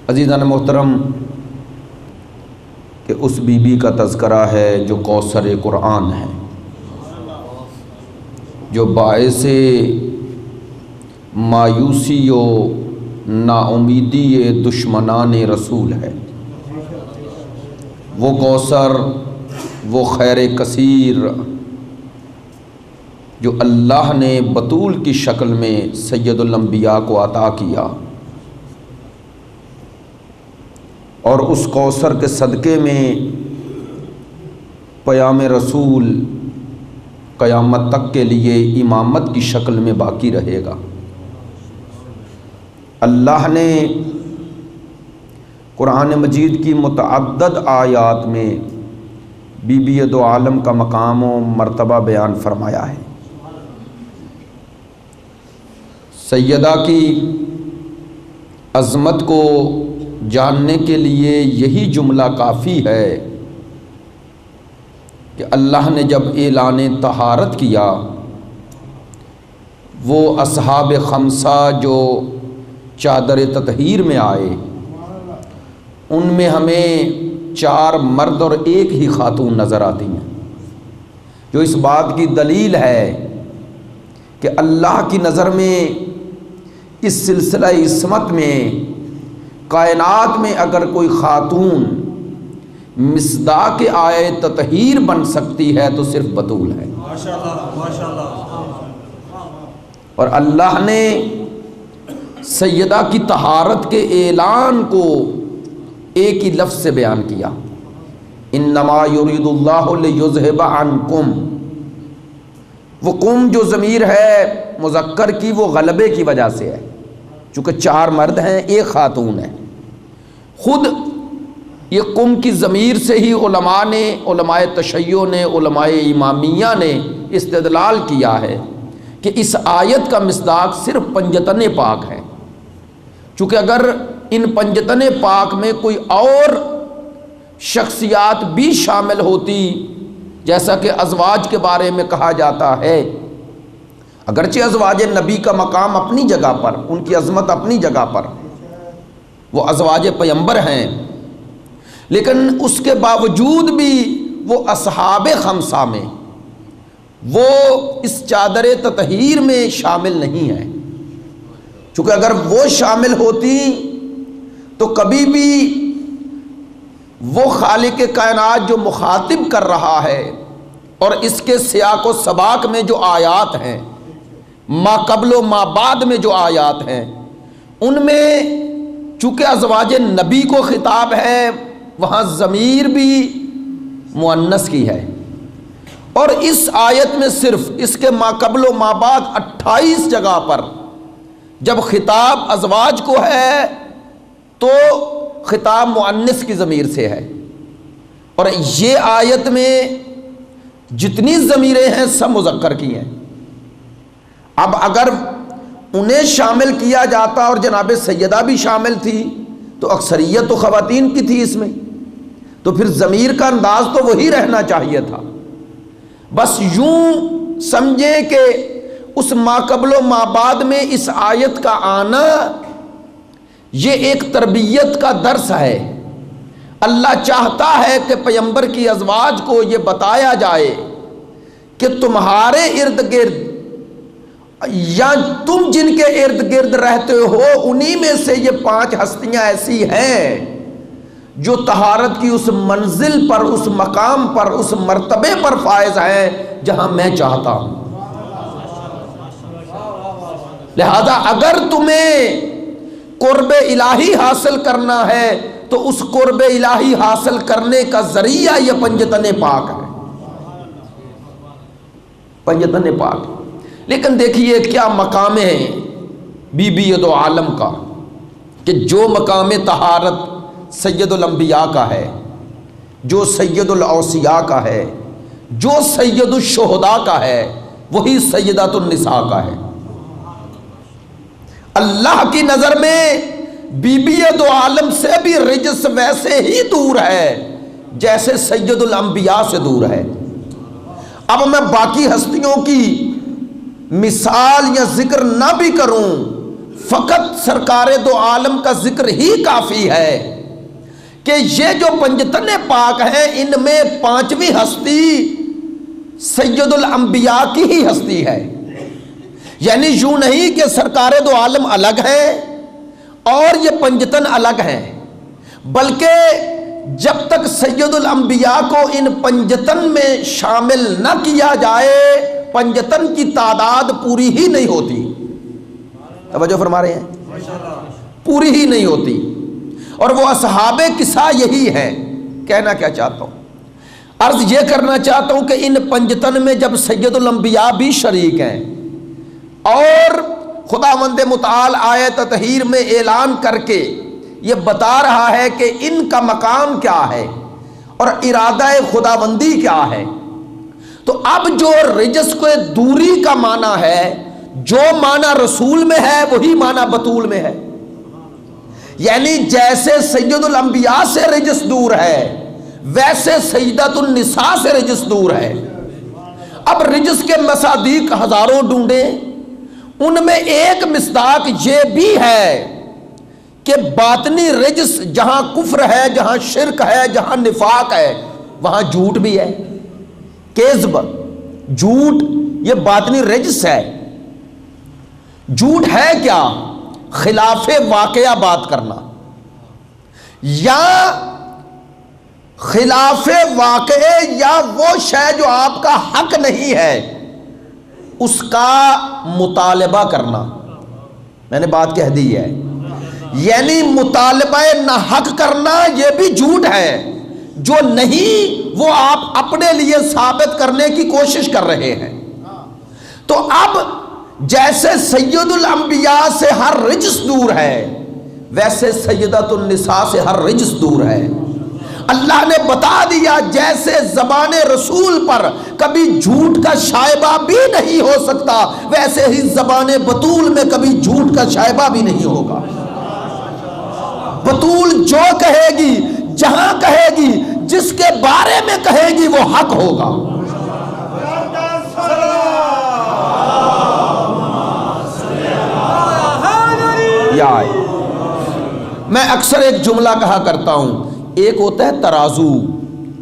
عزیزان محترم، کہ اس بی بی کا تذکرہ ہے جو کوثر قرآن ہے، جو باعث مایوسی و نا امیدی دشمنان رسول ہے۔ وہ کوثر، وہ خیر کثیر جو اللہ نے بطول کی شکل میں سید الانبیاء کو عطا کیا، اور اس کوثر کے صدقے میں پیام رسول قیامت تک کے لیے امامت کی شکل میں باقی رہے گا۔ اللہ نے قرآن مجید کی متعدد آیات میں بی بی دو عالم کا مقام و مرتبہ بیان فرمایا ہے۔ سیدہ کی عظمت کو جاننے کے لیے یہی جملہ کافی ہے کہ اللہ نے جب اعلان طہارت کیا، وہ اصحاب خمسہ جو چادر تطہیر میں آئے، ان میں ہمیں 4 مرد اور 1 ہی خاتون نظر آتی ہیں، جو اس بات کی دلیل ہے کہ اللہ کی نظر میں اس سلسلہ عصمت میں کائنات میں اگر کوئی خاتون مصداق آیے تطہیر بن سکتی ہے تو صرف بطول ہے۔ اور اللہ نے سیدہ کی طہارت کے اعلان کو ایک ہی لفظ سے بیان کیا، انما یرید اللہ لیذھب عنکم۔ وہ قم جو ضمیر ہے مذکر کی، وہ غلبے کی وجہ سے ہے، چونکہ 4 مرد ہیں 1 خاتون ہے۔ خود یہ قم کی ضمیر سے ہی علماء تشیع نے، علماء امامیہ نے استدلال کیا ہے کہ اس آیت کا مصداق صرف پنجتن پاک ہے، چونکہ اگر ان پنجتن پاک میں کوئی اور شخصیات بھی شامل ہوتی، جیسا کہ ازواج کے بارے میں کہا جاتا ہے، اگرچہ ازواج نبی کا مقام اپنی جگہ پر، ان کی عظمت اپنی جگہ پر، وہ ازواج پیمبر ہیں، لیکن اس کے باوجود بھی وہ اصحاب خمسہ میں، وہ اس چادر تطہیر میں شامل نہیں ہیں، چونکہ اگر وہ شامل ہوتی تو کبھی بھی وہ خالق کائنات جو مخاطب کر رہا ہے، اور اس کے سیاق و سباق میں جو آیات ہیں، ما قبل و ما بعد میں جو آیات ہیں، ان میں چونکہ ازواج نبی کو خطاب ہے، وہاں ضمیر بھی مؤنث کی ہے، اور اس آیت میں صرف اس کے ما قبل و ما بعد 28 جگہ پر جب خطاب ازواج کو ہے تو خطاب مؤنث کی ضمیر سے ہے، اور یہ آیت میں جتنی ضمیریں ہیں سب مذکر کی ہیں۔ اب اگر انہیں شامل کیا جاتا اور جناب سیدہ بھی شامل تھی تو اکثریت تو خواتین کی تھی اس میں، تو پھر ضمیر کا انداز تو وہی رہنا چاہیے تھا۔ بس یوں سمجھیں کہ اس ما قبل و ما بعد میں اس آیت کا آنا یہ ایک تربیت کا درس ہے۔ اللہ چاہتا ہے کہ پیغمبر کی ازواج کو یہ بتایا جائے کہ تمہارے ارد گرد یا تم جن کے ارد گرد رہتے ہو، انہی میں سے یہ 5 ہستیاں ایسی ہیں جو طہارت کی اس منزل پر، اس مقام پر، اس مرتبے پر فائز ہیں جہاں میں چاہتا ہوں۔ لہذا اگر تمہیں قرب الہی حاصل کرنا ہے تو اس قرب الہی حاصل کرنے کا ذریعہ یہ پنجتن پاک ہے، پنجتن پاک۔ لیکن دیکھیے کیا مقام ہے بی بی دو عالم کا، کہ جو مقام طہارت سید الانبیاء کا ہے، جو سید الاوصیاء کا ہے، جو سید الشہداء کا ہے، وہی سیدۃ النساء کا ہے۔ اللہ کی نظر میں بی بی دو عالم سے بھی رجس ویسے ہی دور ہے جیسے سید الانبیاء سے دور ہے۔ اب میں باقی ہستیوں کی مثال یا ذکر نہ بھی کروں، فقط سرکار دو عالم کا ذکر ہی کافی ہے کہ یہ جو پنجتن پاک ہیں ان میں پانچویں ہستی سید الانبیاء کی ہی ہستی ہے. یعنی یوں نہیں کہ سرکار دو عالم الگ ہے اور یہ پنجتن الگ ہیں، بلکہ جب تک سید الانبیاء کو ان پنجتن میں شامل نہ کیا جائے پنجتن کی تعداد پوری ہی نہیں ہوتی. توجہ فرما رہے ہیں؟ پوری ہی نہیں ہوتی. اور وہ اصحاب کسا یہی ہے. کہنا کیا چاہتا ہوں، عرض یہ کرنا چاہتا ہوں کہ ان پنجتن میں جب سید الانبیاء بھی شریک ہیں اور خداوند متعال آیت تطہیر میں اعلان کر کے یہ بتا رہا ہے کہ ان کا مقام کیا ہے اور ارادہ خداوندی کیا ہے، تو اب جو رجس کو دوری کا معنی ہے، جو معنی رسول میں ہے وہی معنی بطول میں ہے. یعنی جیسے سید الانبیاء سے رجس دور ہے ویسے سیدۃ النساء سے رجس دور ہے. اب رجس کے مصادیق ہزاروں ڈھونڈیں، ان میں ایک مصداق یہ بھی ہے کہ باطنی رجس جہاں کفر ہے، جہاں شرک ہے، جہاں نفاق ہے وہاں جھوٹ بھی ہے. کذب، جھوٹ، یہ باطنی رجس ہے. جھوٹ ہے کیا؟ خلاف واقعہ بات کرنا، یا خلاف واقعے یا وہ شے جو آپ کا حق نہیں ہے اس کا مطالبہ کرنا. میں نے بات کہہ دی ہے. یعنی مطالبہ نہ حق کرنا یہ بھی جھوٹ ہے. جو نہیں وہ آپ اپنے لیے ثابت کرنے کی کوشش کر رہے ہیں. تو اب جیسے سید الانبیاء سے ہر رجس دور ہے ویسے سیدۃ النساء سے ہر رجس دور ہے. اللہ نے بتا دیا جیسے زبان رسول پر کبھی جھوٹ کا شائبہ بھی نہیں ہو سکتا ویسے ہی زبان بطول میں کبھی جھوٹ کا شائبہ بھی نہیں ہوگا. بطول جو کہے گی، جہاں کہے گی، جس کے بارے میں کہے گی وہ حق ہوگا. میں اکثر ایک جملہ کہا کرتا ہوں، ایک ہوتا ہے ترازو،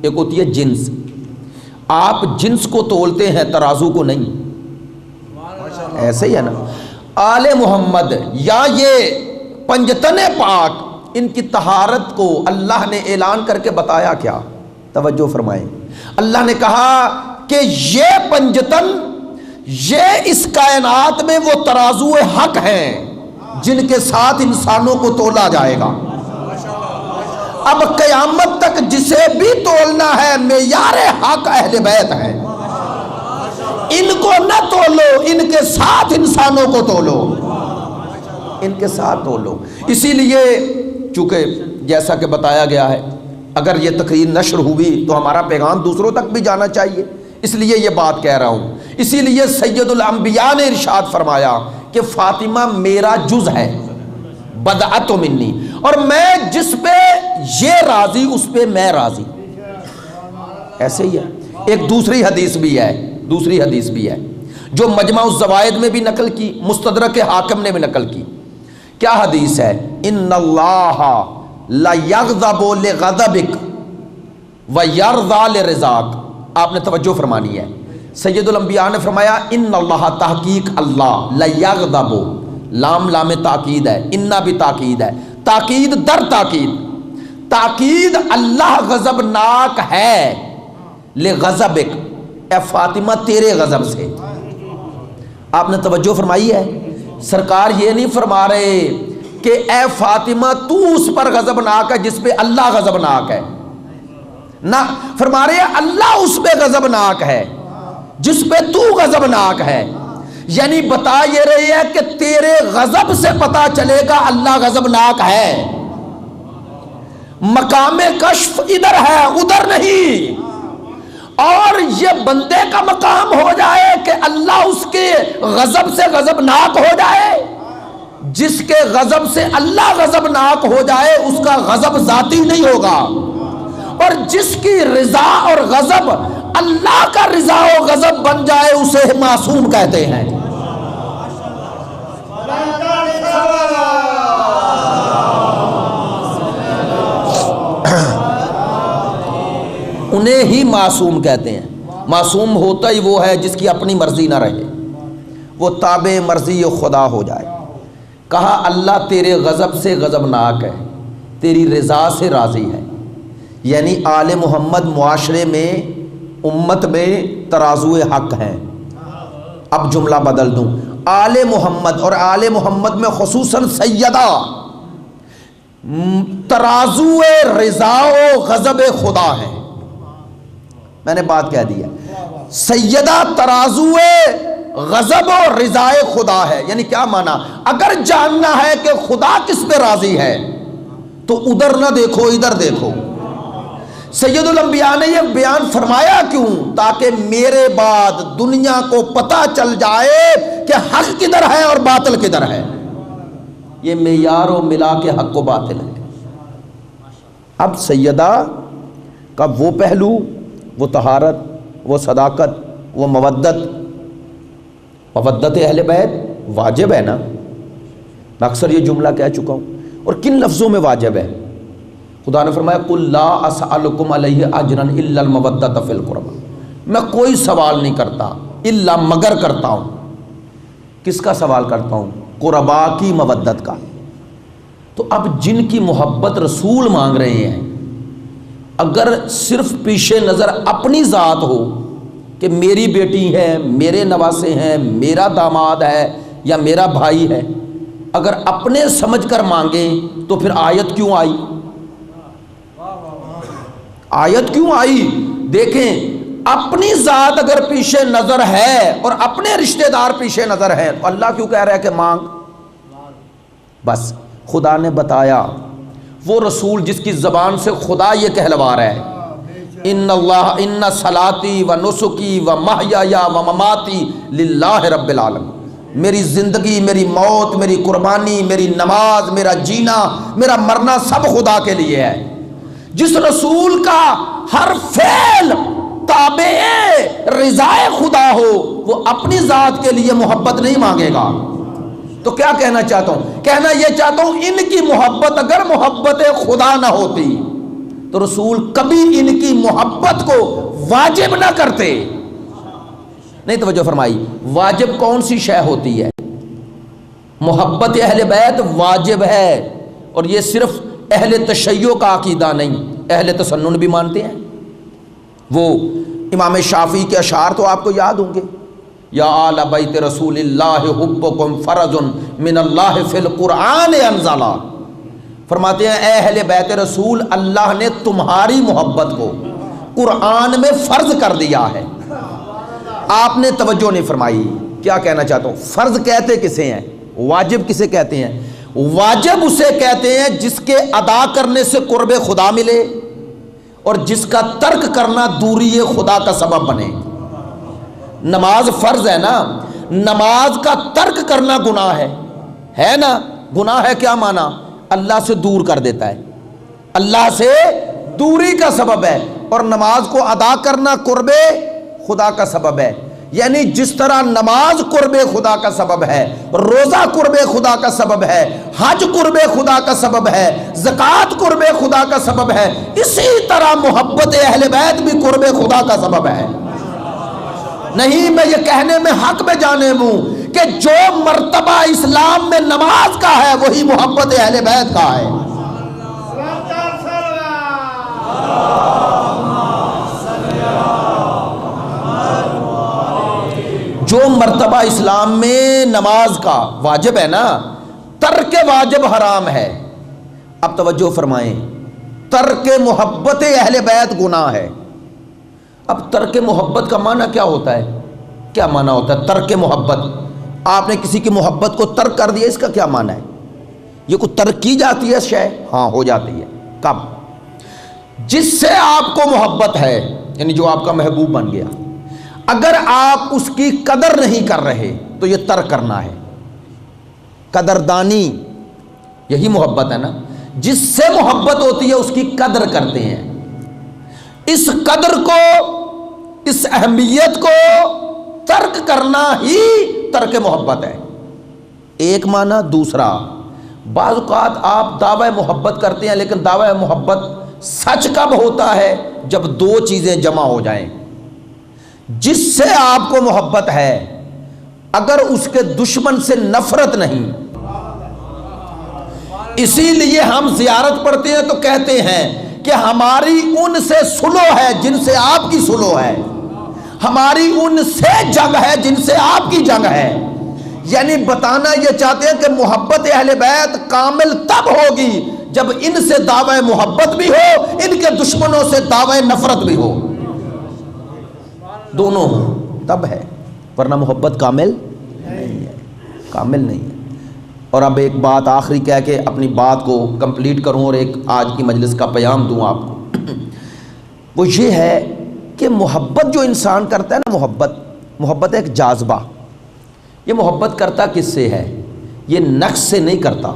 ایک ہوتی ہے جنس. آپ جنس کو تولتے ہیں ترازو کو نہیں. ایسے ہی ہے نا. آل محمد یا یہ پنجتن پاک ان کی طہارت کو اللہ نے اعلان کر کے بتایا کیا؟ توجہ فرمائیں. اللہ نے کہا کہ یہ پنجتن، یہ اس کائنات میں وہ ترازو حق ہیں جن کے ساتھ انسانوں کو تولا جائے گا. اب قیامت تک جسے بھی تولنا ہے معیار حق اہل بیت ہے. ان کو نہ تولو، ان کے ساتھ انسانوں کو تولو، ان کے ساتھ تولو. اسی لیے چونکہ جیسا کہ بتایا گیا ہے اگر یہ تقریر نشر ہوئی تو ہمارا پیغام دوسروں تک بھی جانا چاہیے، اس لیے یہ بات کہہ رہا ہوں. اسی لیے سید الانبیاء نے ارشاد فرمایا کہ فاطمہ میرا جز ہے، بدعت منی، اور میں جس پہ یہ راضی اس پہ میں راضی. ایسے ہی ہے. ایک دوسری حدیث بھی ہے جو مجمع الزوائد میں بھی نقل کی، مستدرک حاکم نے بھی نقل کی. کیا حدیث ہے؟ ان اللہ لا یغضب لغضبک ویرضی لرضاک. آپ نے توجہ فرمانی ہے. سید الانبیاء نے فرمایا ان اللہ، تحقیق اللہ، لا یغضب، لام لام تاکید ہے، انا بھی تاکید ہے، تاکید در تاکید. تاکید اللہ غضب ناک ہے لغضبک، اے فاطمہ تیرے غضب سے. آپ نے توجہ فرمائی ہے. سرکار یہ نہیں فرما رہے کہ اے فاطمہ تو اس پر غضبناک ہے جس پہ اللہ غضبناک ہے، نہ، فرما رہے ہیں اللہ اس پہ غضبناک ہے جس پہ تو غضبناک ہے. یعنی بتا یہ رہی ہے کہ تیرے غضب سے پتا چلے گا اللہ غضبناک ہے. مقام کشف ادھر ہے ادھر نہیں. اور یہ بندے کا مقام ہو جائے کہ اللہ اس کے غضب سے غضبناک ہو جائے. جس کے غضب سے اللہ غضبناک ہو جائے اس کا غضب ذاتی نہیں ہوگا. اور جس کی رضا اور غضب اللہ کا رضا و غضب بن جائے اسے معصوم کہتے ہیں. انہیں ہی معصوم کہتے ہیں۔ معصوم ہوتا ہی وہ ہے جس کی اپنی مرضی نہ رہے، وہ تابع مرضی خدا ہو جائے۔ کہا اللہ تیرے غضب سے غضبناک ہے، تیری رضا سے راضی ہے، یعنی آل محمد معاشرے میں، امت میں ترازو حق ہیں۔ اب جملہ بدل دوں، آل محمد اور آل محمد میں خصوصاً سیدہ ترازو رضا و غضب خدا ہے۔ میں نے بات کہہ دی ہے، سیدہ ترازو غضب و رضا خدا ہے، یعنی کیا معنی؟ اگر جاننا ہے کہ خدا کس پہ راضی ہے تو ادھر نہ دیکھو ادھر دیکھو۔ سید الانبیاء نے یہ بیان فرمایا کیوں؟ تاکہ میرے بعد دنیا کو پتہ چل جائے کہ حق کدھر ہے اور باطل کدھر ہے۔ یہ معیار و ملا کے حق و باطل ہے۔ اب سیدہ کا وہ پہلو، وہ طہارت، وہ صداقت، وہ مودت اہل بیت واجب ہے نا۔ میں اکثر یہ جملہ کہہ چکا ہوں، اور کن لفظوں میں واجب ہے؟ خدا نے فرمایا قُل لَا أَسْأَلُكُمْ عَلَيْهِ أَجْرًا إِلَّا الْمَوَدَّةَ فِي الْقُرْبَى، میں کوئی سوال نہیں کرتا الا مگر کرتا ہوں۔ کس کا سوال کرتا ہوں؟ قربا کی مودت کا۔ تو اب جن کی محبت رسول مانگ رہے ہیں، اگر صرف پیش نظر اپنی ذات ہو کہ میری بیٹی ہے، میرے نواسے ہیں، میرا داماد ہے یا میرا بھائی ہے، اگر اپنے سمجھ کر مانگیں تو پھر آیت کیوں آئی؟ آیت کیوں آئی؟ دیکھیں، اپنی ذات اگر پیش نظر ہے اور اپنے رشتہ دار پیش نظر ہے تو اللہ کیوں کہہ رہا ہے کہ مانگ؟ بس خدا نے بتایا، وہ رسول جس کی زبان سے خدا یہ کہلوا رہا ہے، ان صلاتی و نسکی و محیایا و مماتی للہ رب العالمین، میری زندگی، میری موت، میری قربانی، میری نماز، میرا جینا، میرا مرنا سب خدا کے لیے ہے۔ جس رسول کا ہر فعل تابع رضا خدا ہو وہ اپنی ذات کے لیے محبت نہیں مانگے گا۔ تو کیا کہنا چاہتا ہوں؟ کہنا یہ چاہتا ہوں ان کی محبت اگر محبت خدا نہ ہوتی تو رسول کبھی ان کی محبت کو واجب نہ کرتے۔ نہیں توجہ فرمائی، واجب کون سی شے ہوتی ہے؟ محبت اہل بیت واجب ہے، اور یہ صرف اہل تشیع کا عقیدہ نہیں، اہل تسنن بھی مانتے ہیں۔ وہ امام شافعی کے اشعار تو آپ کو یاد ہوں گے، یا آل بیت رسول اللہ حبکم فرض من اللہ فی القرآن انزلا، فرماتے ہیں اے اہل بیت رسول، اللہ نے تمہاری محبت کو قرآن میں فرض کر دیا ہے۔ آپ نے توجہ نہیں فرمائی، کیا کہنا چاہتا ہوں؟ فرض کہتے کسے ہیں؟ واجب کسے کہتے ہیں؟ واجب اسے کہتے ہیں جس کے ادا کرنے سے قرب خدا ملے اور جس کا ترک کرنا دوری خدا کا سبب بنے۔ نماز فرض ہے نا، نماز کا ترک کرنا گناہ ہے نا؟ گناہ ہے کیا معنی؟ اللہ سے دور کر دیتا ہے، اللہ سے دوری کا سبب ہے، اور نماز کو ادا کرنا قرب خدا کا سبب ہے۔ یعنی جس طرح نماز قرب خدا کا سبب ہے، روزہ قرب خدا کا سبب ہے، حج قرب خدا کا سبب ہے، زکوٰۃ قرب خدا کا سبب ہے، اسی طرح محبت اہل بیت بھی قرب خدا کا سبب ہے۔ نہیں، میں یہ کہنے میں حق میں جانب ہوں کہ جو مرتبہ اسلام میں نماز کا ہے وہی محبت اہل بیت کا ہے۔ جو مرتبہ اسلام میں نماز کا واجب ہے نا، ترک واجب حرام ہے۔ اب توجہ فرمائیں، ترک محبت اہل بیت گناہ ہے۔ اب ترک محبت کا معنی کیا ہوتا ہے؟ کیا معنی ہوتا ہے ترک محبت؟ آپ نے کسی کی محبت کو ترک کر دیا، اس کا کیا معنی ہے؟ یہ کوئی ترک کی جاتی ہے شے؟ ہاں ہو جاتی ہے۔ کب؟ جس سے آپ کو محبت ہے، یعنی جو آپ کا محبوب بن گیا، اگر آپ اس کی قدر نہیں کر رہے تو یہ ترک کرنا ہے۔ قدردانی یہی محبت ہے نا، جس سے محبت ہوتی ہے اس کی قدر کرتے ہیں۔ اس قدر کو، اس اہمیت کو ترک کرنا ہی ترک محبت ہے۔ ایک معنی۔ دوسرا، بعض اوقات آپ دعوی محبت کرتے ہیں لیکن دعوی محبت سچ کب ہوتا ہے؟ جب دو چیزیں جمع ہو جائیں. جس سے آپ کو محبت ہے اگر اس کے دشمن سے نفرت نہیں. اسی لیے ہم زیارت پڑھتے ہیں تو کہتے ہیں کہ ہماری ان سے سلو ہے جن سے آپ کی سلو ہے، ہماری ان سے جنگ ہے جن سے آپ کی جنگ ہے. یعنی بتانا یہ چاہتے ہیں کہ محبت اہل بیت کامل تب ہوگی جب ان سے دعوی محبت بھی ہو، ان کے دشمنوں سے دعوی نفرت بھی ہو، دونوں ہو تب ہے، ورنہ محبت کامل نہیں ہے، کامل نہیں ہے. اور اب ایک بات آخری کہہ کے اپنی بات کو کمپلیٹ کروں اور ایک آج کی مجلس کا پیام دوں آپ کو. وہ یہ ہے کہ محبت جو انسان کرتا ہے نا، محبت ایک جاذبہ. یہ محبت کرتا کس سے ہے؟ یہ نقص سے نہیں کرتا.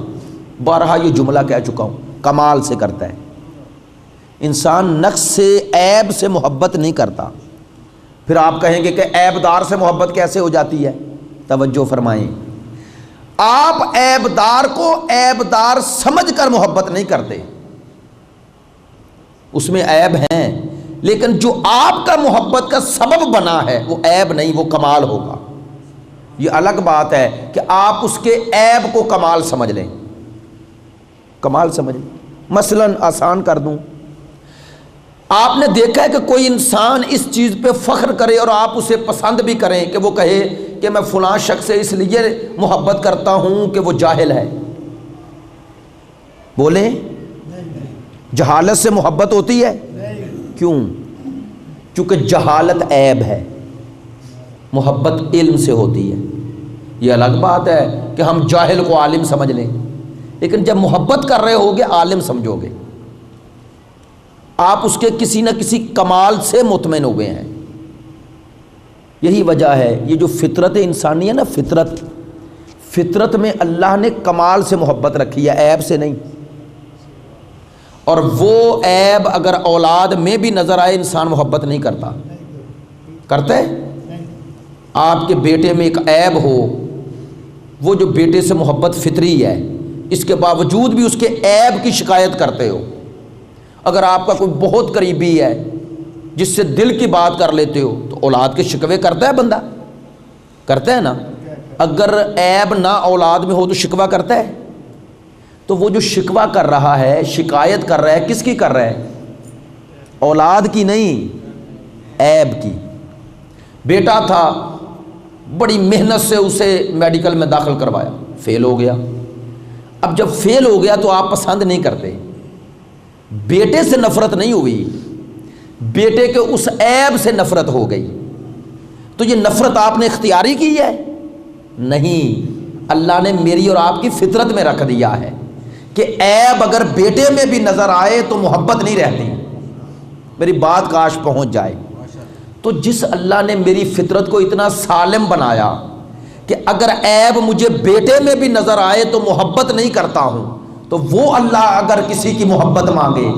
بارہا یہ جملہ کہہ چکا ہوں، کمال سے کرتا ہے. انسان نقص سے، عیب سے محبت نہیں کرتا. پھر آپ کہیں گے کہ عیب دار سے محبت کیسے ہو جاتی ہے؟ توجہ فرمائیں. آپ عیب دار کو عیب دار سمجھ کر محبت نہیں کرتے، اس میں عیب ہیں، لیکن جو آپ کا محبت کا سبب بنا ہے وہ عیب نہیں، وہ کمال ہوگا. یہ الگ بات ہے کہ آپ اس کے عیب کو کمال سمجھ لیں، کمال سمجھیں. مثلا آسان کر دوں، آپ نے دیکھا ہے کہ کوئی انسان اس چیز پہ فخر کرے اور آپ اسے پسند بھی کریں کہ وہ کہے کہ میں فلاں شخص سے اس لیے محبت کرتا ہوں کہ وہ جاہل ہے. بولیں، جہالت سے محبت ہوتی ہے؟ کیوں؟ چونکہ جہالت عیب ہے، محبت علم سے ہوتی ہے. یہ الگ بات ہے کہ ہم جاہل کو عالم سمجھ لیں، لیکن جب محبت کر رہے ہوگے عالم سمجھو گے، آپ اس کے کسی نہ کسی کمال سے مطمئن ہوئے ہیں. یہی وجہ ہے یہ جو فطرت انسانی ہے نا، فطرت میں اللہ نے کمال سے محبت رکھی ہے، عیب سے نہیں. اور وہ عیب اگر اولاد میں بھی نظر آئے انسان محبت نہیں کرتا. کرتا ہے؟ آپ کے بیٹے میں ایک عیب ہو، وہ جو بیٹے سے محبت فطری ہے، اس کے باوجود بھی اس کے عیب کی شکایت کرتے ہو. اگر آپ کا کوئی بہت قریبی ہے جس سے دل کی بات کر لیتے ہو تو اولاد کے شکوے کرتا ہے بندہ، کرتا ہے نا. اگر عیب نہ اولاد میں ہو تو شکوہ کرتا ہے. تو وہ جو شکوہ کر رہا ہے، شکایت کر رہا ہے، کس کی کر رہا ہے؟ اولاد کی نہیں، عیب کی. بیٹا تھا، بڑی محنت سے اسے میڈیکل میں داخل کروایا، فیل ہو گیا. اب جب فیل ہو گیا تو آپ پسند نہیں کرتے. بیٹے سے نفرت نہیں ہوئی، بیٹے کے اس عیب سے نفرت ہو گئی. تو یہ نفرت آپ نے اختیاری کی ہے؟ نہیں، اللہ نے میری اور آپ کی فطرت میں رکھ دیا ہے کہ عیب اگر بیٹے میں بھی نظر آئے تو محبت نہیں رہتی. میری بات کاش پہنچ جائے. تو جس اللہ نے میری فطرت کو اتنا سالم بنایا کہ اگر عیب مجھے بیٹے میں بھی نظر آئے تو محبت نہیں کرتا ہوں، تو وہ اللہ اگر کسی کی محبت مانگے،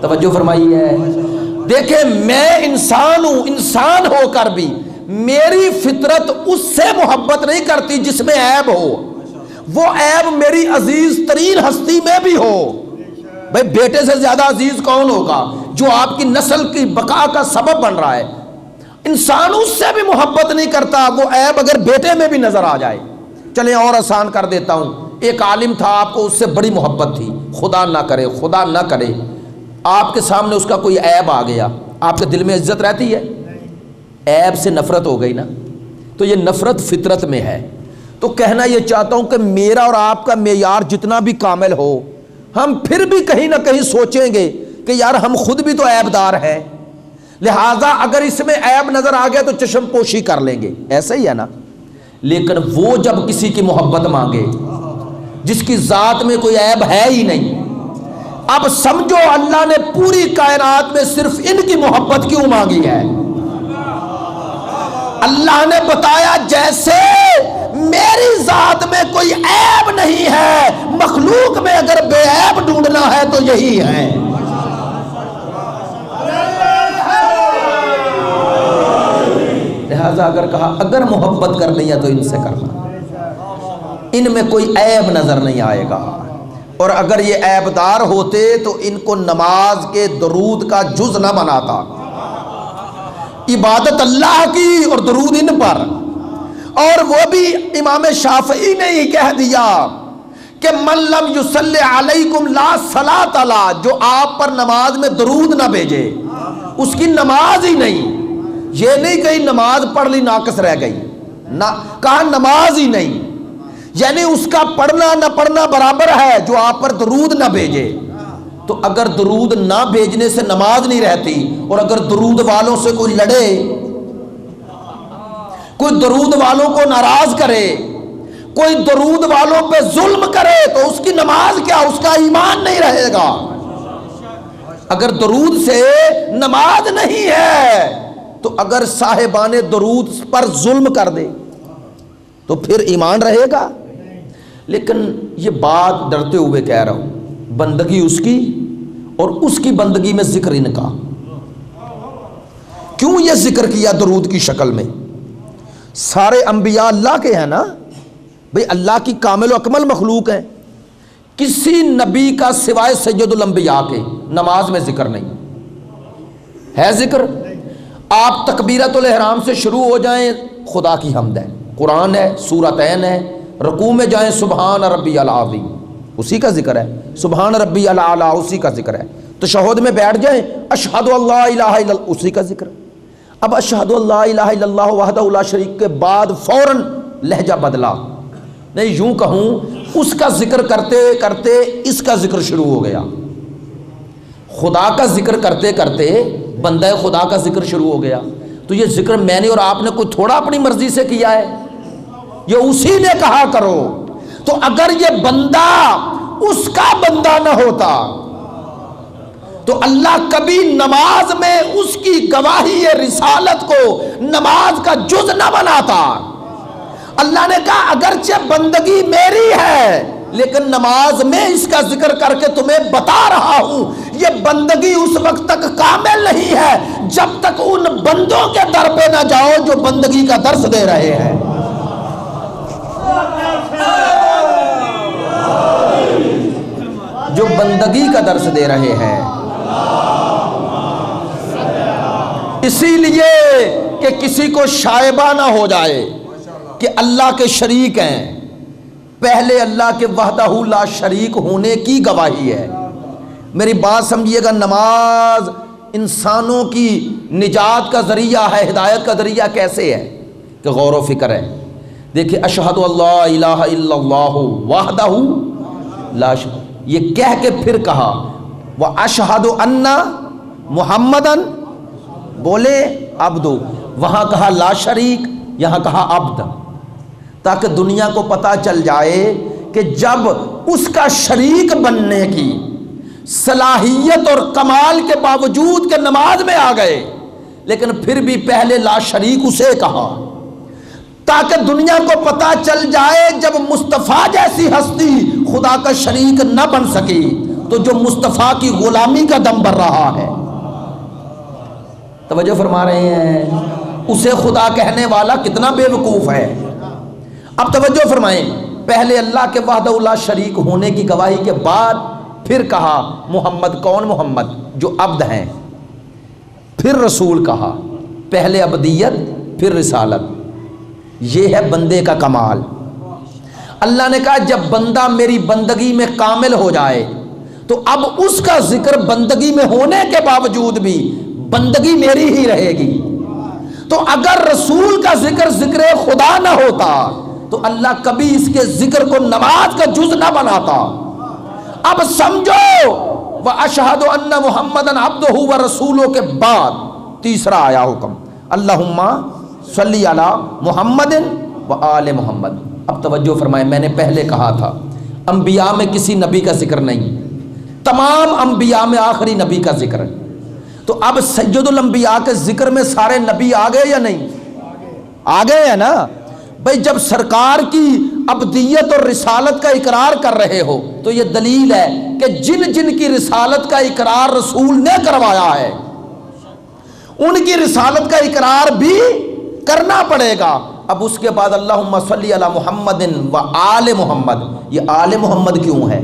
توجہ فرمائی ہے. دیکھیں میں انسان ہوں، انسان ہو کر بھی میری فطرت اس سے محبت نہیں کرتی جس میں عیب ہو. وہ عیب میری عزیز ترین ہستی میں بھی ہو. بھئی بیٹے سے زیادہ عزیز کون ہوگا جو آپ کی نسل کی بقا کا سبب بن رہا ہے؟ انسان اس سے بھی محبت نہیں کرتا وہ عیب اگر بیٹے میں بھی نظر آ جائے. چلیں اور آسان کر دیتا ہوں. ایک عالم تھا، آپ کو اس سے بڑی محبت تھی، خدا نہ کرے خدا نہ کرے آپ کے سامنے اس کا کوئی عیب آ گیا، آپ کے دل میں عزت رہتی ہے؟ عیب سے نفرت ہو گئی نا. تو یہ نفرت فطرت میں ہے. تو کہنا یہ چاہتا ہوں کہ میرا اور آپ کا معیار جتنا بھی کامل ہو، ہم پھر بھی کہیں نہ کہیں سوچیں گے کہ یار ہم خود بھی تو عیب دار ہیں، لہٰذا اگر اس میں عیب نظر آ گیا تو چشم پوشی کر لیں گے. ایسا ہی ہے نا. لیکن وہ جب کسی کی محبت مانگے جس کی ذات میں کوئی عیب ہے ہی نہیں، اب سمجھو اللہ نے پوری کائنات میں صرف ان کی محبت کیوں مانگی ہے. اللہ نے بتایا جیسے میری ذات میں کوئی عیب نہیں ہے، مخلوق میں اگر بے عیب ڈھونڈنا ہے تو یہی ہے. لہذا اگر کہا اگر محبت کرنی ہے تو ان سے کرنا، ان میں کوئی عیب نظر نہیں آئے گا. اور اگر یہ عیبدار ہوتے تو ان کو نماز کے درود کا جز نہ بناتا. عبادت اللہ کی اور درود ان پر. اور وہ بھی امام شافعی نے ہی کہہ دیا کہ من لم یصلی علیکم لا صلاۃ لا، جو آپ پر نماز میں درود نہ بھیجے اس کی نماز ہی نہیں. یہ نہیں کہیں نماز پڑھ لی ناقص رہ گئی، نہ کہا نماز ہی نہیں، یعنی اس کا پڑھنا نہ پڑھنا برابر ہے جو آپ پر درود نہ بھیجے. تو اگر درود نہ بھیجنے سے نماز نہیں رہتی، اور اگر درود والوں سے کوئی لڑے، کوئی درود والوں کو ناراض کرے، کوئی درود والوں پہ ظلم کرے، تو اس کی نماز کیا، اس کا ایمان نہیں رہے گا. اگر درود سے نماز نہیں ہے تو اگر صاحبان درود پر ظلم کر دے تو پھر ایمان رہے گا. لیکن یہ بات ڈرتے ہوئے کہہ رہا ہوں، بندگی اس کی اور اس کی بندگی میں ذکر ان کا. کیوں یہ ذکر کیا درود کی شکل میں؟ سارے انبیاء اللہ کے ہیں نا بھئی، اللہ کی کامل و اکمل مخلوق ہے. کسی نبی کا سوائے سید الانبیاء کے نماز میں ذکر نہیں ہے. ذکر آپ تکبیرۃ الاحرام سے شروع ہو جائیں خدا کی حمد ہے، قرآن ہے، سورتین ہے، رکوع میں جائیں سبحان ربی العظیم اسی کا ذکر ہے، سبحان ربی الاعلی اسی کا ذکر ہے. تشہد میں بیٹھ جائیں اشہد اللہ الہ الا اللہ اسی کا ذکر. اب اشہد اللہ الہ الا اللہ وحدہ لا شریک کے بعد فوراً لہجہ بدلا، نہیں یوں کہوں اس کا ذکر کرتے کرتے اس کا ذکر شروع ہو گیا. خدا کا ذکر کرتے کرتے بندہ خدا کا ذکر شروع ہو گیا. تو یہ ذکر میں نے اور آپ نے کوئی تھوڑا اپنی مرضی سے کیا ہے، یہ اسی نے کہا کرو. تو اگر یہ بندہ اس کا بندہ نہ ہوتا تو اللہ کبھی نماز میں اس کی گواہی رسالت کو نماز کا جز نہ بناتا. اللہ نے کہا اگرچہ بندگی میری ہے لیکن نماز میں اس کا ذکر کر کے تمہیں بتا رہا ہوں. یہ بندگی اس وقت تک کامل نہیں ہے جب تک ان بندوں کے در پہ نہ جاؤ جو بندگی کا درس دے رہے ہیں. جو بندگی کا درس دے رہے ہیں. اسی لیے کہ کسی کو شائبہ نہ ہو جائے کہ اللہ کے شریک ہیں، پہلے اللہ کے وحدہ لا شریک ہونے کی گواہی ہے. میری بات سمجھیے گا، نماز انسانوں کی نجات کا ذریعہ ہے، ہدایت کا ذریعہ کیسے ہے کہ غور و فکر ہے. دیکھیں اشہد اللہ الہ الا اللہ وحدہ لا شریک، یہ کہہ کے پھر کہا واشہد ان محمدن، بولے عبد، وہاں کہا لا شریک، یہاں کہا عبد، تاکہ دنیا کو پتہ چل جائے کہ جب اس کا شریک بننے کی صلاحیت اور کمال کے باوجود کہ نماز میں آ گئے لیکن پھر بھی پہلے لا شریک اسے کہا، تاکہ دنیا کو پتہ چل جائے جب مصطفیٰ جیسی ہستی خدا کا شریک نہ بن سکی تو جو مصطفیٰ کی غلامی کا دم بھر رہا ہے. توجہ فرما رہے ہیں؟ اسے خدا کہنے والا کتنا بے وقوف ہے. اب توجہ فرمائیں، پہلے اللہ کے وحدہ لا شریک ہونے کی گواہی کے بعد پھر کہا محمد. کون محمد؟ جو عبد ہیں. پھر رسول کہا، پہلے عبدیت پھر رسالت. یہ ہے بندے کا کمال. اللہ نے کہا جب بندہ میری بندگی میں کامل ہو جائے تو اب اس کا ذکر بندگی میں ہونے کے باوجود بھی بندگی میری ہی رہے گی. تو اگر رسول کا ذکر ذکر خدا نہ ہوتا تو اللہ کبھی اس کے ذکر کو نماز کا جز نہ بناتا. اب سمجھو وَأَشْهَدُ أَنَّ مُحَمَّدًا عَبْدُهُ وَرَسُولُهُ کے بعد تیسرا آیا حکم اللہم صلی علی محمد وآل محمد. اب توجہ فرمائیں، میں نے پہلے کہا تھا انبیاء میں کسی نبی کا ذکر نہیں، تمام انبیاء میں آخری نبی کا ذکر ہے. تو اب سید الانبیاء کے ذکر میں سارے نبی آ گئے یا نہیں؟ آ گئے ہیں نا بھئی. جب سرکار کی عبدیت اور رسالت کا اقرار کر رہے ہو تو یہ دلیل ہے کہ جن جن کی رسالت کا اقرار رسول نے کروایا ہے ان کی رسالت کا اقرار بھی کرنا پڑے گا. اب اس کے بعد اللہم صلی علی محمد و آل محمد. یہ آل محمد کیوں ہے؟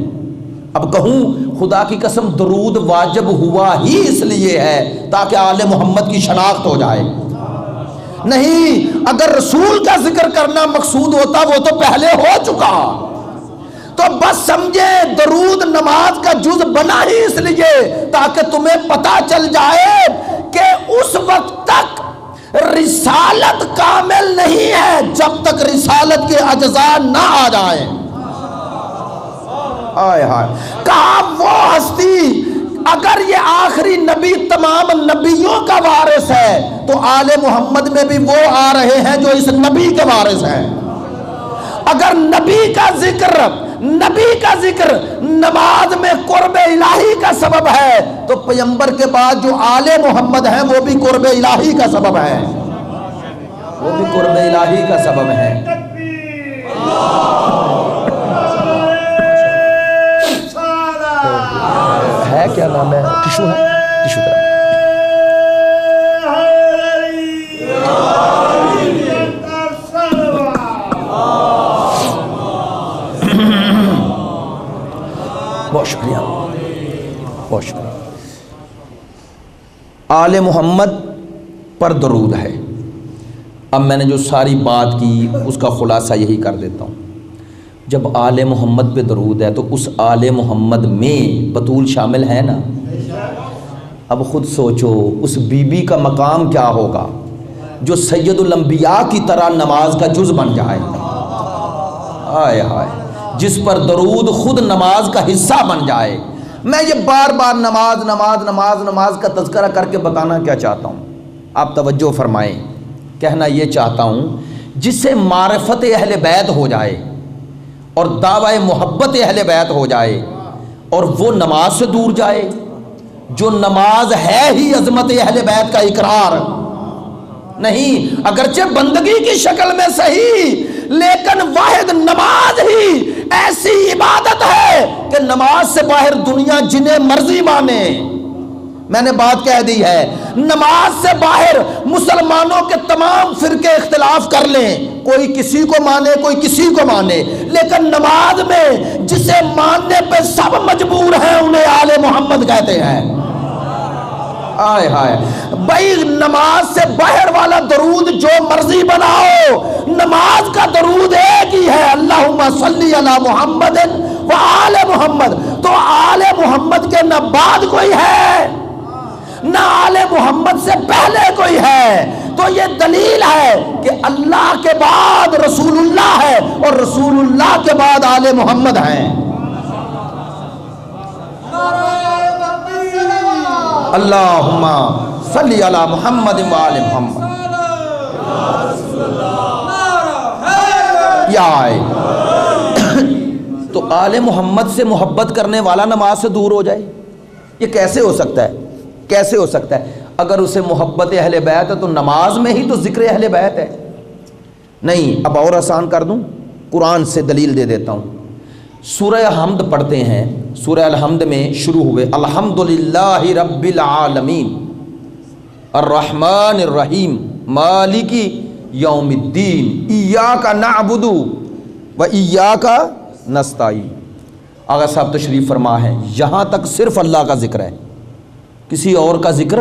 اب کہوں خدا کی قسم درود واجب ہوا ہی اس لیے ہے تاکہ آل محمد کی شناخت ہو جائے. نہیں، اگر رسول کا ذکر کرنا مقصود ہوتا وہ تو پہلے ہو چکا. تو بس سمجھے درود نماز کا جز بنا ہی اس لیے تاکہ تمہیں پتا چل جائے کہ اس وقت تک رسالت کامل نہیں ہے جب تک رسالت کے اجزاء نہ آ جائیں. آئے ہائے، کہا وہ ہستی اگر یہ آخری نبی تمام نبیوں کا وارث ہے تو آل محمد میں بھی وہ آ رہے ہیں جو اس نبی کے وارث ہیں. اگر نبی کا ذکر نماز میں قرب الہی کا سبب ہے تو پیغمبر کے بعد جو آل محمد ہیں وہ بھی قرب الہی کا سبب ہے، وہ بھی قرب الہی کا سبب ہے. ہے کیا نام ہے؟ ٹشو ہے، ٹشو طرح. بہت شکریہ، بہت شکریہ. آل محمد پر درود ہے. اب میں نے جو ساری بات کی اس کا خلاصہ یہی کر دیتا ہوں. جب آل محمد پہ درود ہے تو اس آل محمد میں بطول شامل ہے نا. اب خود سوچو اس بی بی کا مقام کیا ہوگا جو سید الانبیاء کی طرح نماز کا جز بن جائے. آئے ہائے، جس پر درود خود نماز کا حصہ بن جائے. میں یہ بار بار نماز نماز نماز نماز کا تذکرہ کر کے بتانا کیا چاہتا ہوں، آپ توجہ فرمائیں. کہنا یہ چاہتا ہوں جسے معرفت اہل بیت ہو جائے اور دعوی محبت اہل بیت ہو جائے اور وہ نماز سے دور جائے، جو نماز ہے ہی عظمت اہل بیت کا اقرار نہیں، اگرچہ بندگی کی شکل میں صحیح، لیکن واحد نماز ہی ایسی عبادت ہے کہ نماز سے باہر دنیا جنہیں مرضی مانے. میں نے بات کہہ دی ہے، نماز سے باہر مسلمانوں کے تمام فرقے اختلاف کر لیں، کوئی کسی کو مانے کوئی کسی کو مانے، لیکن نماز میں جسے ماننے پہ سب مجبور ہیں انہیں آل محمد کہتے ہیں. آئے ہائے بھائی، نماز سے باہر والا درود جو مرضی بناؤ، نماز کا درود ایک ہی ہے، اللہم صلی علی محمد و آل محمد. تو آل محمد کے نہ بعد کوئی ہے نہ آل محمد سے پہلے کوئی ہے. تو یہ دلیل ہے کہ اللہ کے بعد رسول اللہ ہے اور رسول اللہ کے بعد آل محمد ہیں. اللہم صلی علی محمد و آل محمد. یا آئے تو آل محمد سے محبت کرنے والا نماز سے دور ہو جائے، یہ کیسے ہو سکتا ہے؟ کیسے ہو سکتا ہے؟ اگر اسے محبت اہل بیت ہے تو نماز میں ہی تو ذکر اہل بیت ہے. نہیں، اب اور آسان کر دوں، قرآن سے دلیل دے دیتا ہوں. سورہ حمد پڑھتے ہیں، سورہ الحمد میں شروع ہوئے الحمدللہ رب العالمین الرحمن الرحیم مالک یوم الدین ایاک نعبد و ایاک نستعین. آغا صاحب تشریف فرما ہے، یہاں تک صرف اللہ کا ذکر ہے، کسی اور کا ذکر